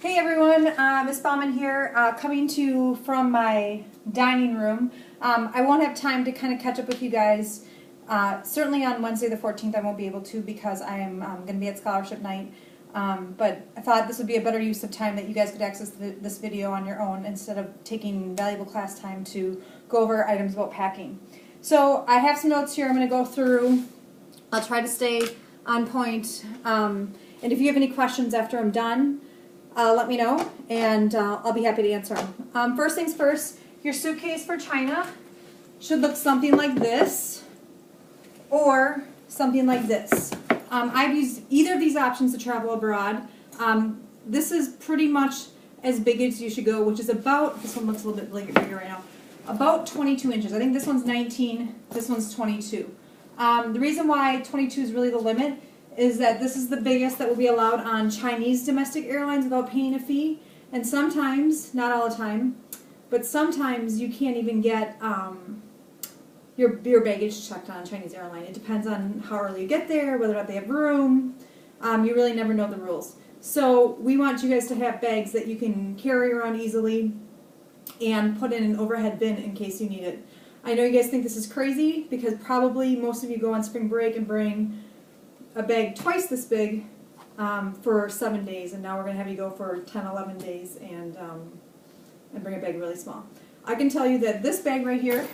Hey everyone, Miss Bauman here, coming to you from my dining room. I won't have time to kind of catch up with you guys. Certainly on Wednesday the 14th I won't be able to because I am going to be at scholarship night. But I thought this would be a better use of time that you guys could access this video on your own instead of taking valuable class time to go over items about packing. So I have some notes here I'm going to go through. I'll try to stay on point. And if you have any questions after I'm done, let me know, and I'll be happy to answer them. First things first, your suitcase for China should look something like this, or something like this. I've used either of these options to travel abroad. This is pretty much as big as you should go, which is about, this one looks a little bit bigger right now, about 22 inches. I think this one's 19, this one's 22. The reason why 22 is really the limit is that this is the biggest that will be allowed on Chinese domestic airlines without paying a fee. And sometimes, not all the time, but sometimes you can't even get your baggage checked on a Chinese airline. It depends on how early you get there, whether or not they have room. You really never know the rules. So we want you guys to have bags that you can carry around easily and put in an overhead bin in case you need it. I know you guys think this is crazy because probably most of you go on spring break and bring a bag twice this big for 7 days, and now we're going to have you go for 10, 11 days and bring a bag really small. I can tell you that this bag right here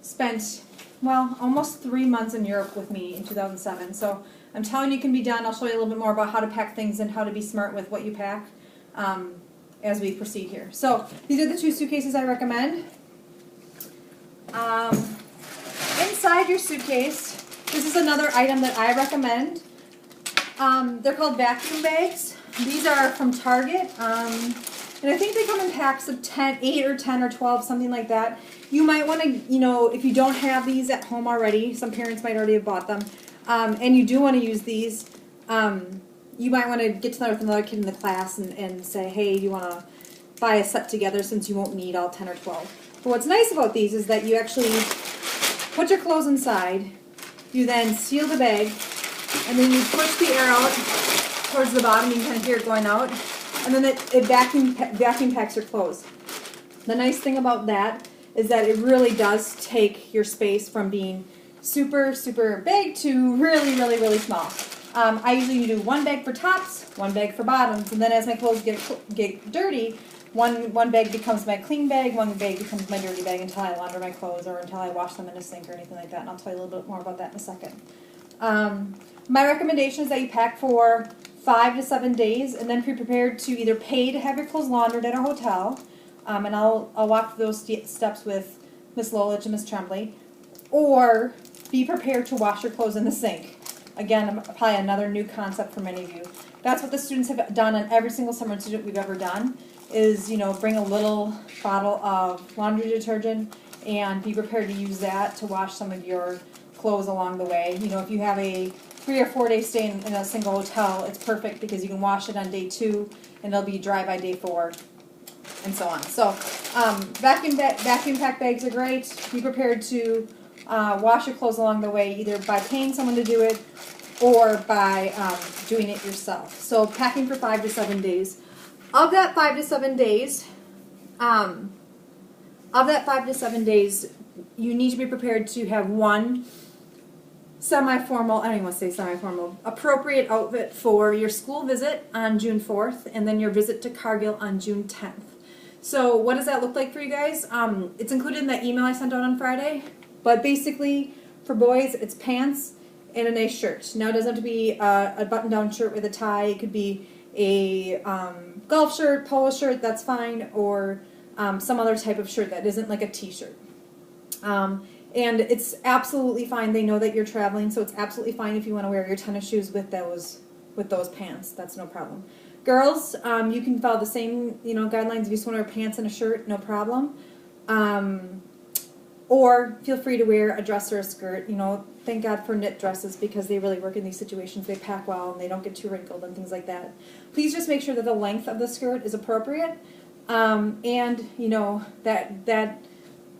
spent, well, almost 3 months in Europe with me in 2007. So I'm telling you it can be done. I'll show you a little bit more about how to pack things and how to be smart with what you pack as we proceed here. So these are the two suitcases I recommend. Inside your suitcase, this is another item that I recommend. They're called vacuum bags. These are from Target, and I think they come in packs of 8 or 10 or 12, something like that. You might want to, if you don't have these at home already, some parents might already have bought them, and you do want to use these, you might want to get together with another kid in the class and say, hey, do you want to buy a set together since you won't need all 10 or 12. But what's nice about these is that you actually put your clothes inside. You then seal the bag, and then you push the air out towards the bottom. You can kind of hear it going out, and then it vacuum packs your clothes. The nice thing about that is that it really does take your space from being super, super big to really, really, really small. I usually do one bag for tops, one bag for bottoms, and then as my clothes get dirty, one bag becomes my clean bag, one bag becomes my dirty bag until I launder my clothes or until I wash them in a sink or anything like that, and I'll tell you a little bit more about that in a second. My recommendation is that you pack for 5 to 7 days and then be prepared to either pay to have your clothes laundered at a hotel, and I'll walk through those steps with Miss Lolich and Miss Tremblay, or be prepared to wash your clothes in the sink. Again, probably another new concept for many of you. That's what the students have done on every single summer student we've ever done. Is, bring a little bottle of laundry detergent and be prepared to use that to wash some of your clothes along the way. If you have a 3 or 4 day stay in a single hotel, it's perfect because you can wash it on day 2 and it'll be dry by day 4 and so on. So vacuum pack bags are great. Be prepared to wash your clothes along the way either by paying someone to do it or by doing it yourself. So packing for 5 to 7 days. Of that 5 to 7 days, you need to be prepared to have one semi-formal, I don't even want to say semi-formal, appropriate outfit for your school visit on June 4th and then your visit to Cargill on June 10th. So what does that look like for you guys? It's included in that email I sent out on Friday, but basically for boys it's pants and a nice shirt. Now it doesn't have to be a button-down shirt with a tie. It could be a golf shirt, polo shirt, that's fine, or some other type of shirt that isn't like a t-shirt. And it's absolutely fine. They know that you're traveling, so it's absolutely fine if you want to wear your tennis shoes with those pants. That's no problem. Girls, you can follow the same guidelines. If you just want to wear pants and a shirt, no problem. Or feel free to wear a dress or a skirt. Thank God for knit dresses because they really work in these situations. They pack well and they don't get too wrinkled and things like that. Please just make sure that the length of the skirt is appropriate, and that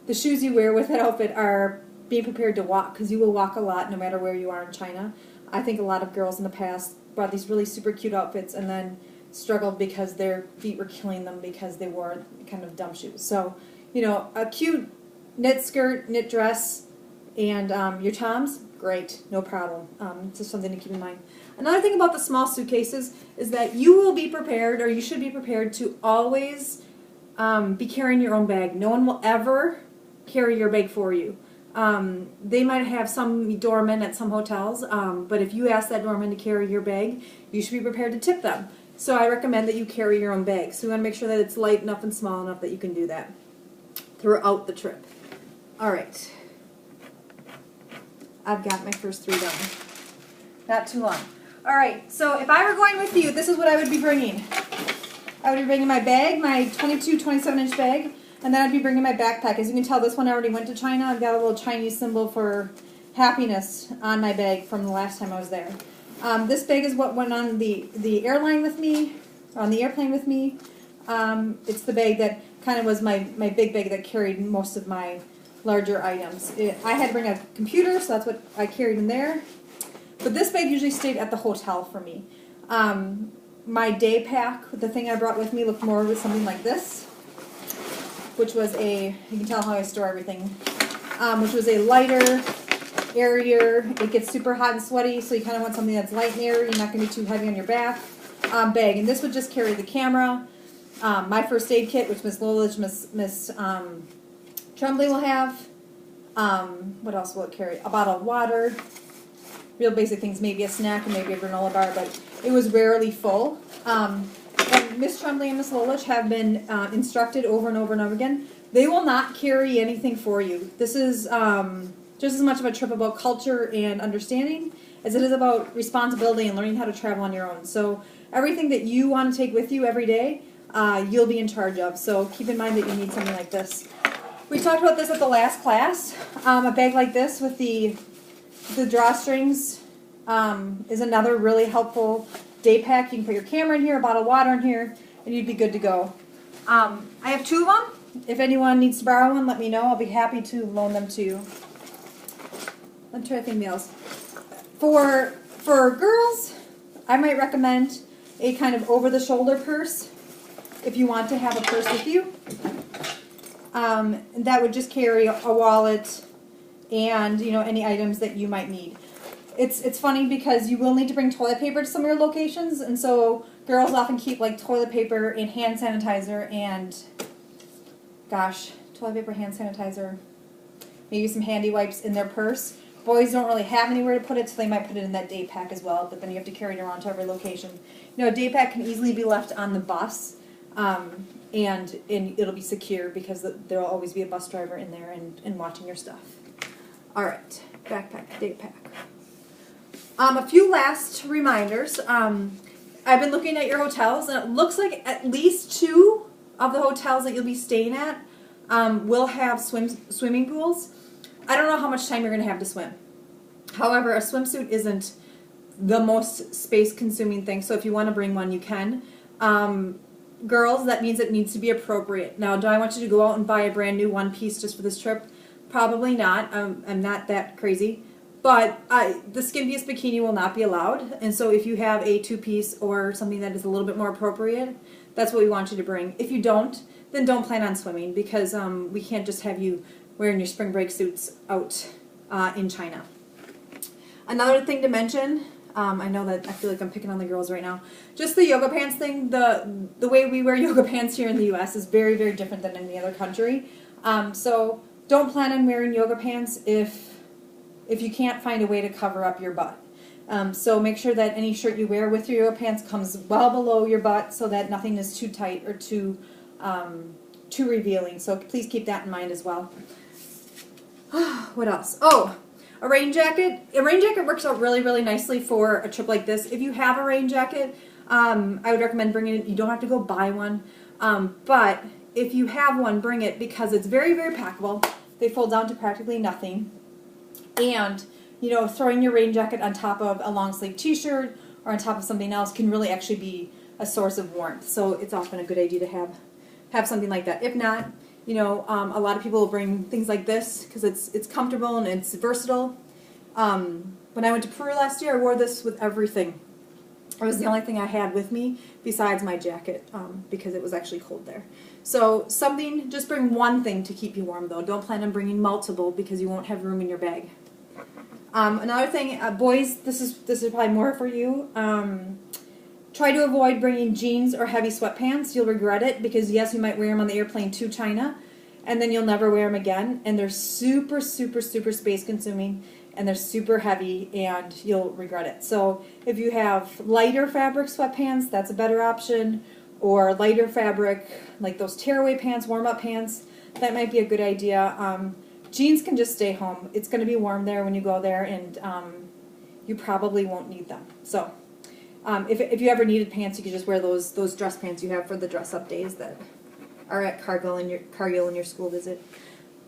the shoes you wear with that outfit are being prepared to walk, because you will walk a lot no matter where you are in China. I think a lot of girls in the past bought these really super cute outfits and then struggled because their feet were killing them because they wore kind of dumb shoes. So, you know, a cute knit skirt, knit dress, and your Toms, great, no problem. Just something to keep in mind. Another thing about the small suitcases is that you will be prepared, or you should be prepared, to always be carrying your own bag. No one will ever carry your bag for you. They might have some doorman at some hotels, but if you ask that doorman to carry your bag, you should be prepared to tip them. So I recommend that you carry your own bag. So you want to make sure that it's light enough and small enough that you can do that throughout the trip. All right. I've got my first 3 done. Not too long. All right, so if I were going with you, this is what I would be bringing. I would be bringing my bag, my 22, 27-inch bag, and then I'd be bringing my backpack. As you can tell, this one already went to China. I've got a little Chinese symbol for happiness on my bag from the last time I was there. This bag is what went on the airline with me, on the airplane with me. It's the bag that kind of was my big bag that carried most of my larger items. I had to bring a computer, so that's what I carried in there. But this bag usually stayed at the hotel for me. My day pack, the thing I brought with me, looked more with something like this, which was you can tell how I store everything, which was a lighter, airier. It gets super hot and sweaty, so you kind of want something that's light and airy. You're not going to be too heavy on your back. Bag, and this would just carry the camera, my first aid kit, which Miss Lolich, Miss Tremblay will have. What else will it carry? A bottle of water. Real basic things, maybe a snack and maybe a granola bar, but it was rarely full. And Miss Tremblay and Miss Lolich have been instructed over and over and over again. They will not carry anything for you. This is just as much of a trip about culture and understanding as it is about responsibility and learning how to travel on your own. So everything that you want to take with you every day, you'll be in charge of. So keep in mind that you need something like this. We talked about this at the last class. A bag like this with the drawstrings is another really helpful day pack. You can put your camera in here, a bottle of water in here, and you'd be good to go. I have 2 of them. If anyone needs to borrow one, let me know. I'll be happy to loan them to you. I'm trying to think else. For girls, I might recommend a kind of over-the-shoulder purse if you want to have a purse with you. That would just carry a wallet and, you know, any items that you might need. It's funny because you will need to bring toilet paper to some of your locations, and so girls often keep like toilet paper and hand sanitizer and, gosh, toilet paper, hand sanitizer, maybe some handy wipes in their purse. Boys don't really have anywhere to put it, so they might put it in that day pack as well, but then you have to carry it around to every location. You know, a day pack can easily be left on the bus, and it'll be secure because there will always be a bus driver in there and watching your stuff. All right, backpack, day pack. A few last reminders. I've been looking at your hotels, and it looks like at least 2 of the hotels that you'll be staying at will have swimming pools. I don't know how much time you're going to have to swim. However, a swimsuit isn't the most space-consuming thing, so if you want to bring one, you can. Girls, that means it needs to be appropriate. Now, do I want you to go out and buy a brand new one-piece just for this trip? Probably not. I'm not that crazy. But the skimpiest bikini will not be allowed. And so if you have a 2-piece or something that is a little bit more appropriate, that's what we want you to bring. If you don't, then don't plan on swimming because we can't just have you wearing your spring break suits out in China. Another thing to mention, I know that I feel like I'm picking on the girls right now, just the yoga pants thing. The way we wear yoga pants here in the U.S. is very, very different than any other country. So don't plan on wearing yoga pants if you can't find a way to cover up your butt. So make sure that any shirt you wear with your yoga pants comes well below your butt so that nothing is too tight or too revealing. So please keep that in mind as well. What else? Oh, a rain jacket. A rain jacket works out really, really nicely for a trip like this. If you have a rain jacket, I would recommend bringing it. You don't have to go buy one. But if you have one, bring it because it's very, very packable. They fold down to practically nothing. And, you know, throwing your rain jacket on top of a long sleeve t-shirt or on top of something else can really actually be a source of warmth. So it's often a good idea to have something like that. If not, you know, a lot of people will bring things like this because it's comfortable and it's versatile. When I went to Peru last year, I wore this with everything. It was the only thing I had with me besides my jacket because it was actually cold there. So something, just bring one thing to keep you warm though. Don't plan on bringing multiple because you won't have room in your bag. Another thing, boys, this is probably more for you. Try to avoid bringing jeans or heavy sweatpants. You'll regret it because yes, you might wear them on the airplane to China and then you'll never wear them again. And they're super, super, super space consuming and they're super heavy and you'll regret it. So if you have lighter fabric sweatpants, that's a better option. Or lighter fabric, like those tearaway pants, warm-up pants, that might be a good idea. Jeans can just stay home. It's going to be warm there when you go there and you probably won't need them. So if you ever needed pants, you could just wear those dress pants you have for the dress-up days that are at Cargill in your school visit.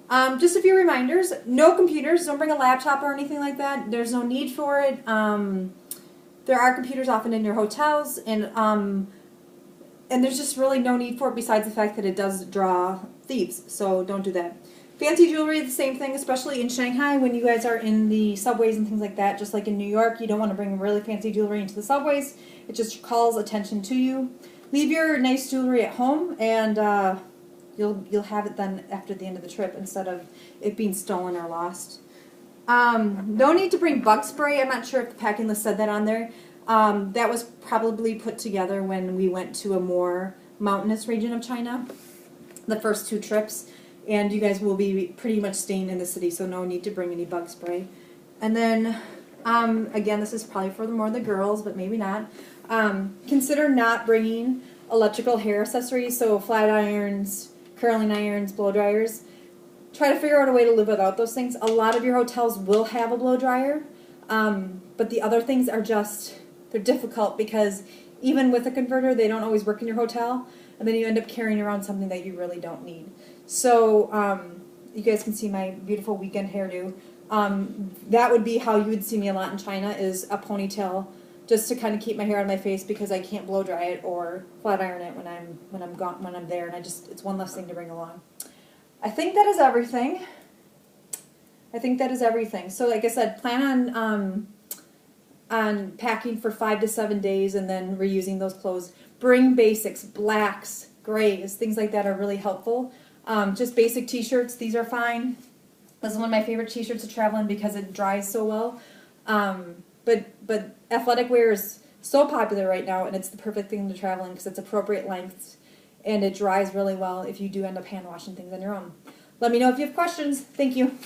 Just a few reminders. No computers. Don't bring a laptop or anything like that. There's no need for it. There are computers often in your hotels, and there's just really no need for it besides the fact that it does draw thieves. So don't do that. Fancy jewelry, the same thing, especially in Shanghai when you guys are in the subways and things like that. Just like in New York, you don't want to bring really fancy jewelry into the subways. It just calls attention to you. Leave your nice jewelry at home, and you'll have it then after the end of the trip instead of it being stolen or lost. No need to bring bug spray. I'm not sure if the packing list said that on there. That was probably put together when we went to a more mountainous region of China, the first 2 trips. And you guys will be pretty much staying in the city, so no need to bring any bug spray. And then, again, this is probably for more the girls, but maybe not. Consider not bringing electrical hair accessories, so flat irons, curling irons, blow dryers. Try to figure out a way to live without those things. A lot of your hotels will have a blow dryer, but the other things are just, they're difficult because even with a converter, they don't always work in your hotel, and then you end up carrying around something that you really don't need. So you guys can see my beautiful weekend hairdo. That would be how you would see me a lot in China, is a ponytail, just to kind of keep my hair on my face because I can't blow dry it or flat iron it when I'm there, and it's one less thing to bring along. I think that is everything. So like I said, plan on packing for 5 to 7 days and then reusing those clothes. Bring basics, blacks, grays, things like that are really helpful. Just basic t-shirts, these are fine. This is one of my favorite t-shirts to travel in because it dries so well. But athletic wear is so popular right now, and it's the perfect thing to travel in because it's appropriate lengths and it dries really well if you do end up hand washing things on your own. Let me know if you have questions. Thank you.